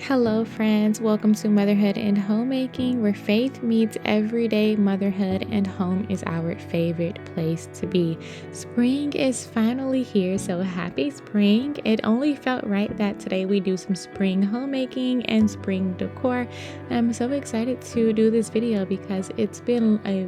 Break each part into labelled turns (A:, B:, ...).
A: Hello, friends. Welcome to Motherhood and Homemaking, where faith meets everyday motherhood, and home is our favorite place to be. Spring is finally here, so happy spring. It only felt right that today we do some spring homemaking and spring decor. I'm so excited to do this video because it's been a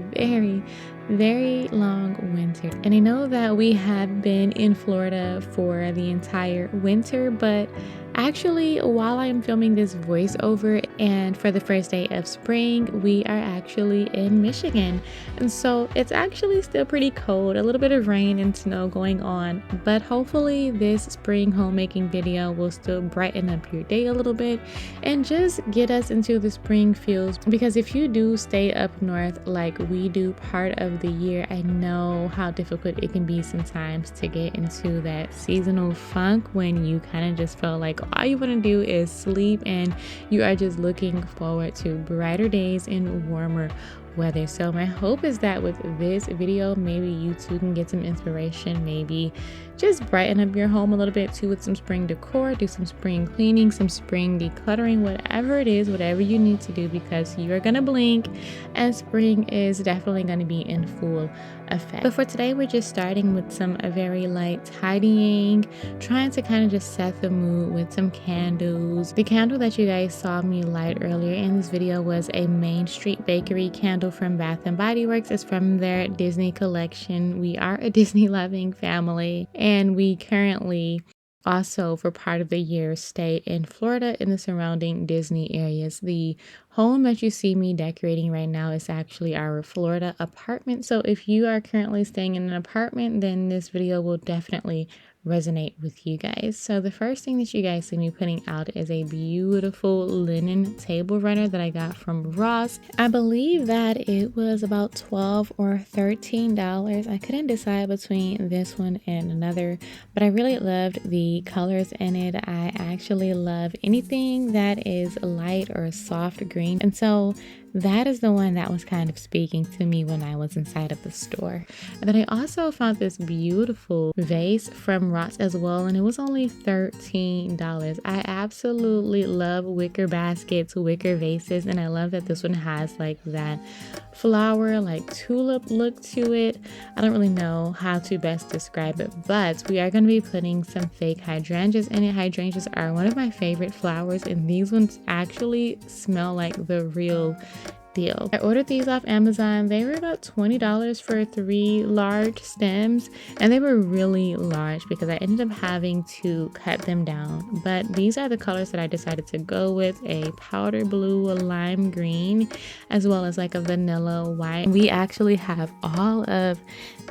A: very long winter. And I know that we have been in Florida for the entire winter, but actually, while I'm filming this voiceover and for the first day of spring, we are actually in Michigan. And so it's actually still pretty cold, a little bit of rain and snow going on, but hopefully this spring homemaking video will still brighten up your day a little bit and just get us into the spring feels. Because if you do stay up north like we do part of the year, I know how difficult it can be sometimes to get into that seasonal funk when you kind of just feel like all you want to do is sleep and you are just looking forward to brighter days and warmer weather. So my hope is that with this video, maybe you too can get some inspiration, maybe just brighten up your home a little bit too with some spring decor, do some spring cleaning, some spring decluttering, whatever it is, whatever you need to do, because you are gonna blink and spring is definitely going to be in full effect. But for today, we're just starting with some very light tidying, trying to kind of just set the mood with some candles. The candle that you guys saw me light earlier in this video was a Main Street Bakery candle from Bath and Body Works. It's from their Disney collection. We are a Disney loving family, and we currently also, for part of the year, stay in Florida in the surrounding Disney areas. The home that you see me decorating right now is actually our Florida apartment. So if you are currently staying in an apartment, then this video will definitely resonate with you guys. So the first thing that you guys see me putting out is a beautiful linen table runner that I got from Ross. I believe that it was about $12 or $13. I couldn't decide between this one and another, but I really loved the colors in it. I actually love anything that is light or soft green, and so that is the one that was kind of speaking to me when I was inside of the store. And then I also found this beautiful vase from Ross as well, and it was only $13. I absolutely love wicker baskets, wicker vases, and I love that this one has like that flower, like tulip look to it. I don't really know how to best describe it, but we are going to be putting some fake hydrangeas in it. Hydrangeas are one of my favorite flowers, and these ones actually smell like the real deal. I ordered these off Amazon. They were about $20 for 3 large stems, and they were really large because I ended up having to cut them down. But these are the colors that I decided to go with: a powder blue, a lime green, as well as like a vanilla white. We actually have all of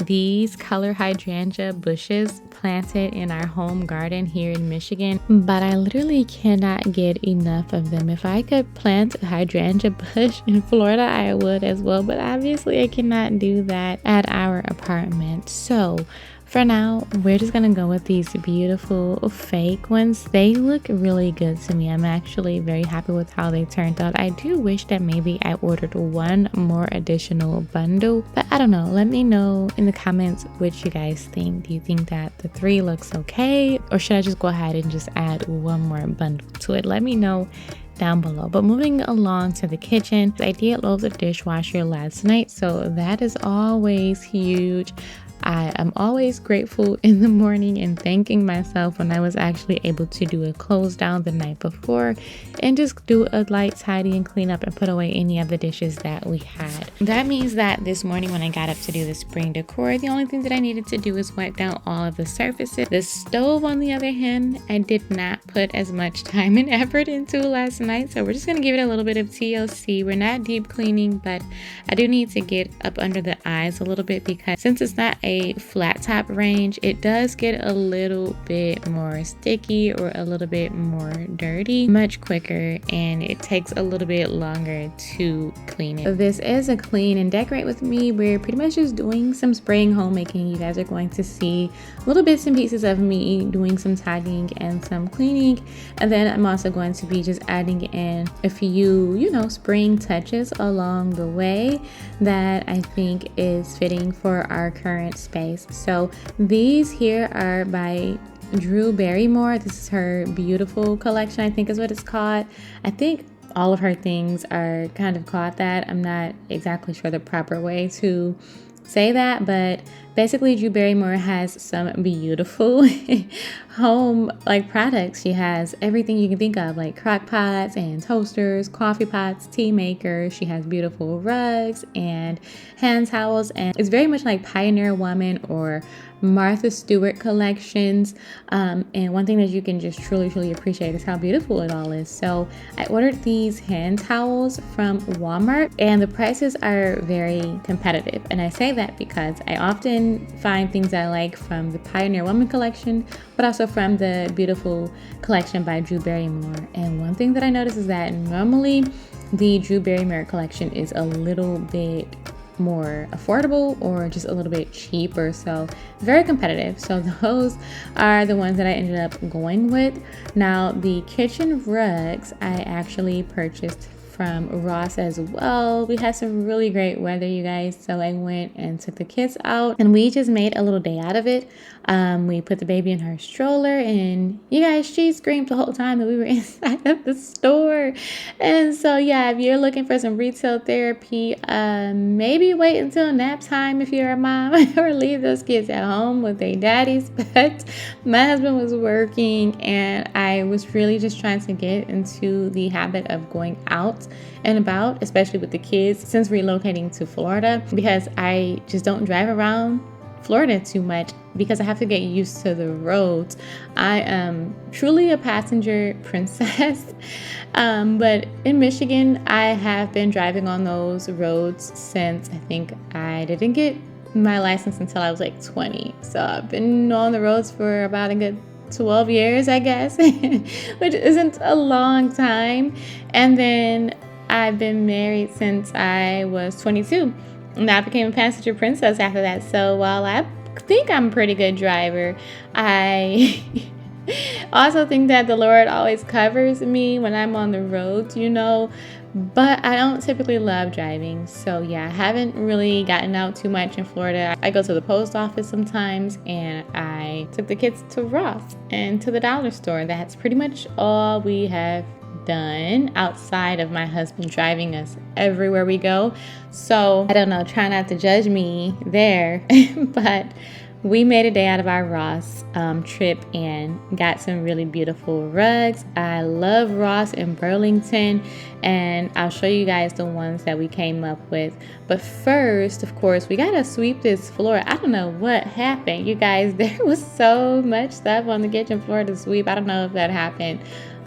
A: these color hydrangea bushes planted in our home garden here in Michigan, but I literally cannot get enough of them. If I could plant a hydrangea bush in Florida, I would as well, but obviously I cannot do that at our apartment. So for now, we're just gonna go with these beautiful fake ones. They look really good to me. I'm actually very happy with how they turned out. I do wish that maybe I ordered one more additional bundle, but I don't know. Let me know in the comments what you guys think. Do you think that the 3 looks okay, or should I just go ahead and just add one more bundle to it? Let me know down below. But moving along to the kitchen, I did load the dishwasher last night, so that is always huge. I am always grateful in the morning and thanking myself when I was actually able to do a close down the night before and just do a light tidy and clean up and put away any of the dishes that we had. That means that this morning when I got up to do the spring decor, the only thing that I needed to do is wipe down all of the surfaces. The stove, on the other hand, I did not put as much time and effort into last night, so we're just going to give it a little bit of TLC. We're not deep cleaning, but I do need to get up under the eyes a little bit because since it's not a flat top range, it does get a little bit more sticky or a little bit more dirty much quicker, and it takes a little bit longer to clean it. This is a clean and decorate with me. We're pretty much just doing some spring homemaking. You guys are going to see little bits and pieces of me doing some tidying and some cleaning, and then I'm also going to be just adding in a few, spring touches along the way that I think is fitting for our current space. So these here are by Drew Barrymore. This is her beautiful collection, I think is what it's called. I think all of her things are kind of called that. I'm not exactly sure the proper way to say that, but basically Drew Barrymore has some beautiful home like products. She has everything you can think of, like crock pots and toasters, coffee pots, tea makers. She has beautiful rugs and hand towels, and it's very much like Pioneer Woman or Martha Stewart collections. And one thing that you can just truly appreciate is how beautiful it all is. So I ordered these hand towels from Walmart, and the prices are very competitive. And I say that because I often find things I like from the Pioneer Woman collection, but also from the beautiful collection by Drew Barrymore. And one thing that I noticed is that normally the Drew Barrymore collection is a little bit more affordable or just a little bit cheaper, so very competitive. So those are the ones that I ended up going with. Now the kitchen rugs I actually purchased from Ross as well. We had some really great weather, you guys, so I went and took the kids out and we just made a little day out of it. We put the baby in her stroller, and you guys, she screamed the whole time that we were inside of the store. And so yeah, if you're looking for some retail therapy, maybe wait until nap time if you're a mom or leave those kids at home with their daddies. But my husband was working and I was really just trying to get into the habit of going out and about, especially with the kids since relocating to Florida, because I just don't drive around Florida too much because I have to get used to the roads. I am truly a passenger princess. But in Michigan, I have been driving on those roads since I think I didn't get my license until I was like 20. So I've been on the roads for about a good 12 years, I guess, which isn't a long time. And then I've been married since I was 22. And I became a passenger princess after that. So while I think I'm a pretty good driver, I also think that the Lord always covers me when I'm on the roads, but I don't typically love driving. So yeah, I haven't really gotten out too much in Florida. I go to the post office sometimes, and I took the kids to Ross and to the dollar store. That's pretty much all we have done outside of my husband driving us everywhere we go. So I don't know, try not to judge me there, but we made a day out of our Ross trip and got some really beautiful rugs. I love Ross in Burlington, and I'll show you guys the ones that we came up with. But first, of course, we gotta sweep this floor. I don't know what happened, you guys. There was so much stuff on the kitchen floor to sweep. I don't know if that happened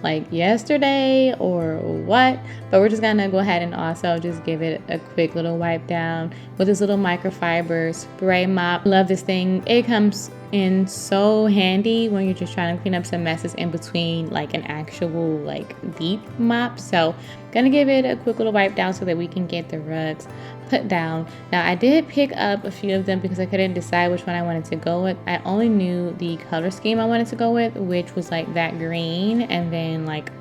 A: like yesterday or what, but we're just gonna go ahead and also just give it a quick little wipe down with this little microfiber spray mop. Love this thing. It comes in so handy when you're just trying to clean up some messes in between like an actual like deep mop. So gonna give it a quick little wipe down so that we can get the rugs put down. Now I did pick up a few of them because I couldn't decide which one I wanted to go with. I only knew the color scheme I wanted to go with, which was like that green and then like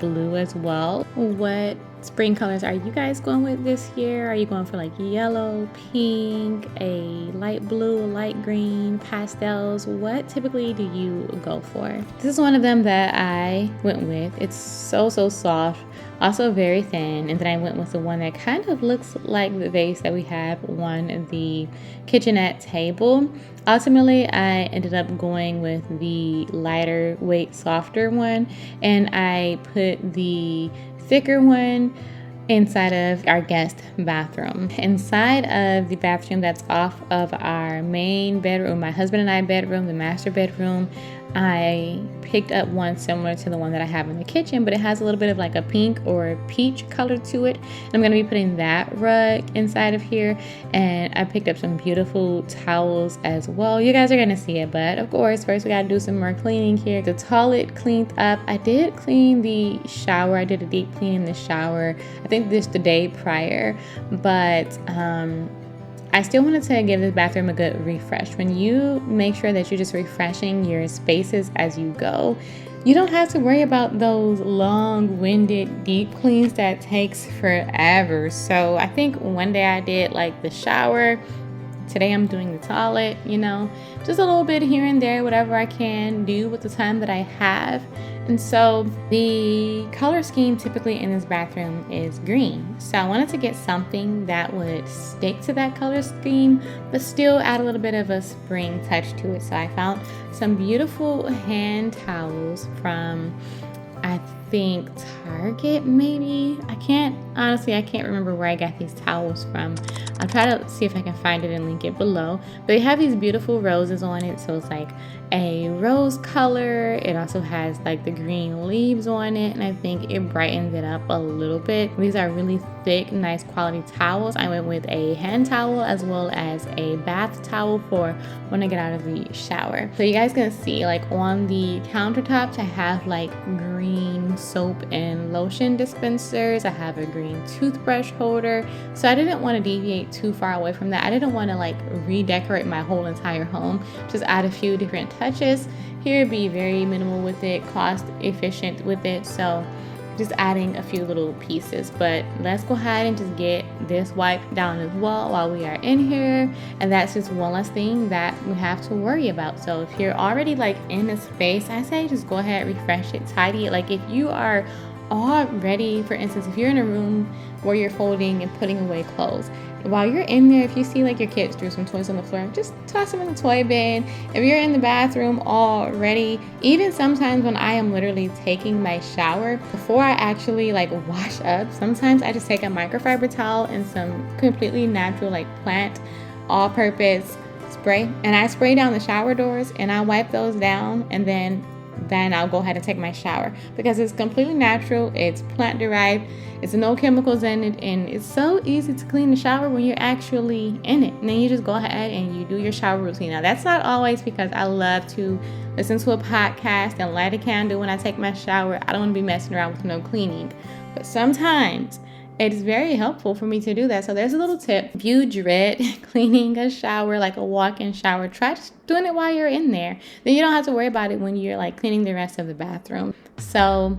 A: blue as well. What spring colors are you guys going with this year? Are you going for like yellow, pink, a light blue, light green, pastels? What typically do you go for? This is one of them that I went with. It's so soft, also very thin, and then I went with the one that kind of looks like the vase that we have on the kitchenette table. Ultimately, I ended up going with the lighter weight, softer one, and I put the thicker one inside of our guest bathroom. Inside of the bathroom that's off of our main bedroom, my husband and I bedroom, the master bedroom, I picked up one similar to the one that I have in the kitchen, but it has a little bit of like a pink or peach color to it. And I'm going to be putting that rug inside of here. And I picked up some beautiful towels as well. You guys are going to see it, but of course, first we got to do some more cleaning here. The toilet cleaned up. I did clean the shower. I did a deep clean in the shower. I think this the day prior, but I still wanted to give this bathroom a good refresh. When you make sure that you're just refreshing your spaces as you go, you don't have to worry about those long-winded deep cleans that takes forever. So I think one day I did like the shower, Today I'm doing the toilet, you know, just a little bit here and there, whatever I can do with the time that I have. And so the color scheme typically in this bathroom is green. So I wanted to get something that would stick to that color scheme, but still add a little bit of a spring touch to it. So I found some beautiful hand towels from, I think, Target maybe. I can't remember where I got these towels from. I'll try to see if I can find it and link it below. But they have these beautiful roses on it. So it's like a rose color. It also has like the green leaves on it. And I think it brightens it up a little bit. These are really thick, nice quality towels. I went with a hand towel as well as a bath towel for when I get out of the shower. So you guys can see like on the countertops, I have like green soap and lotion dispensers. I have a green toothbrush holder. So I didn't want to deviate too far away from that. I didn't want to like redecorate my whole entire home. Just add a few different touches. Here, be very minimal with it, cost efficient with it. So just adding a few little pieces. But let's go ahead and just get this wiped down as well while we are in here. And that's just one less thing that we have to worry about. So if you're already like in a space, I say just go ahead, refresh it, tidy it. Like if you are already, for instance, if you're in a room where you're folding and putting away clothes, while you're in there, if you see like your kids threw some toys on the floor, just toss them in the toy bin. If you're in the bathroom already, even sometimes when I am literally taking my shower, before I actually like wash up, sometimes I just take a microfiber towel and some completely natural like plant all-purpose spray, and I spray down the shower doors and I wipe those down, and then I'll go ahead and take my shower because it's completely natural, it's plant derived, it's no chemicals in it, and it's so easy to clean the shower when you're actually in it. And then you just go ahead and you do your shower routine. Now that's not always because I love to listen to a podcast and light a candle when I take my shower. I don't want to be messing around with no cleaning, but sometimes it's very helpful for me to do that. So there's a little tip. If you dread cleaning a shower, like a walk-in shower, try just doing it while you're in there. Then you don't have to worry about it when you're like cleaning the rest of the bathroom. So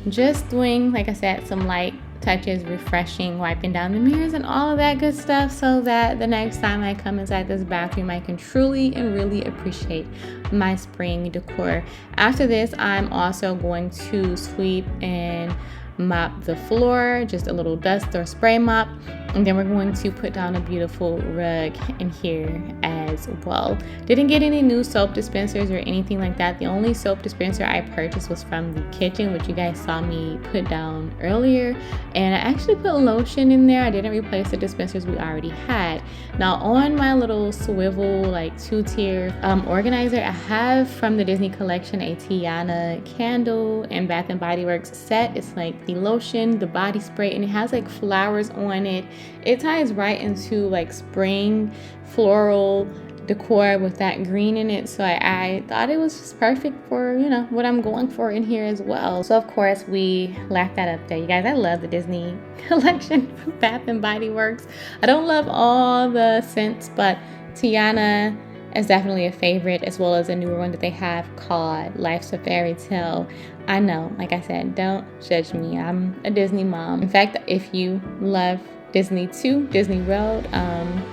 A: just doing, like I said, some light touches, refreshing, wiping down the mirrors and all of that good stuff, so that the next time I come inside this bathroom, I can truly and really appreciate my spring decor. After this, I'm also going to sweep and mop the floor, just a little dust or spray mop, and then we're going to put down a beautiful rug in here as well. Didn't get any new soap dispensers or anything like that. The only soap dispenser I purchased was from the kitchen, which you guys saw me put down earlier, and I actually put lotion in there. I didn't replace the dispensers we already had. Now on my little swivel like 2-tier organizer, I have from the Disney collection a Tiana candle and Bath and Body Works set. It's like the lotion, the body spray, and it has like flowers on it. It ties right into like spring floral decor with that green in it. So I thought it was just perfect for, you know, what I'm going for in here as well. So of course we left that up there. You guys, I love the Disney collection from Bath and Body Works. I don't love all the scents, but Tiana is definitely a favorite, as well as a newer one that they have called Life's a Fairy Tale. I know, like I said, don't judge me. I'm a Disney mom. In fact, if you love Disney too, Disney World,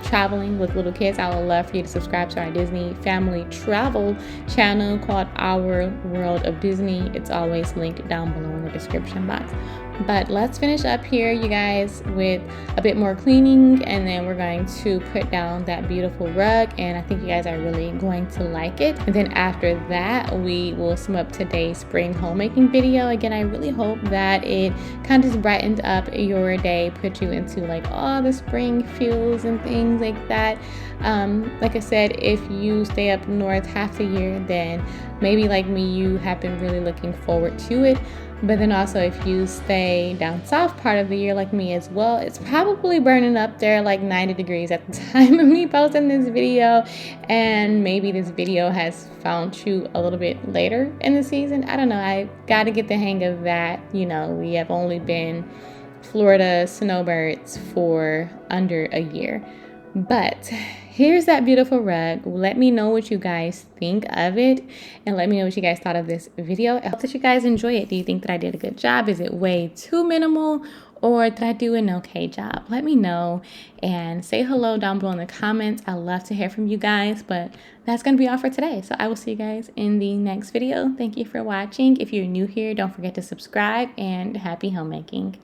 A: traveling with little kids, I would love for you to subscribe to our Disney family travel channel called Our World of Disney. It's always linked down below in the description box. But let's finish up here, you guys, with a bit more cleaning, and then we're going to put down that beautiful rug, and I think you guys are really going to like it. And then after that, we will sum up today's spring homemaking video. Again, I really hope that it kind of just brightened up your day, put you into like all the spring feels and things like that. Like I said, if you stay up north half the year, then maybe like me, you have been really looking forward to it. But then also if you stay down south part of the year like me as well, it's probably burning up there like 90 degrees at the time of me posting this video. And maybe this video has found you a little bit later in the season. I don't know. I got to get the hang of that. You know, we have only been Florida snowbirds for under a year. But here's that beautiful rug. Let me know what you guys think of it, and let me know what you guys thought of this video. I hope that you guys enjoy it. Do you think that I did a good job? Is it way too minimal, or did I do an okay job? Let me know and say hello down below in the comments. I love to hear from you guys, but that's going to be all for today. So I will see you guys in the next video. Thank you for watching. If you're new here, don't forget to subscribe, and happy homemaking.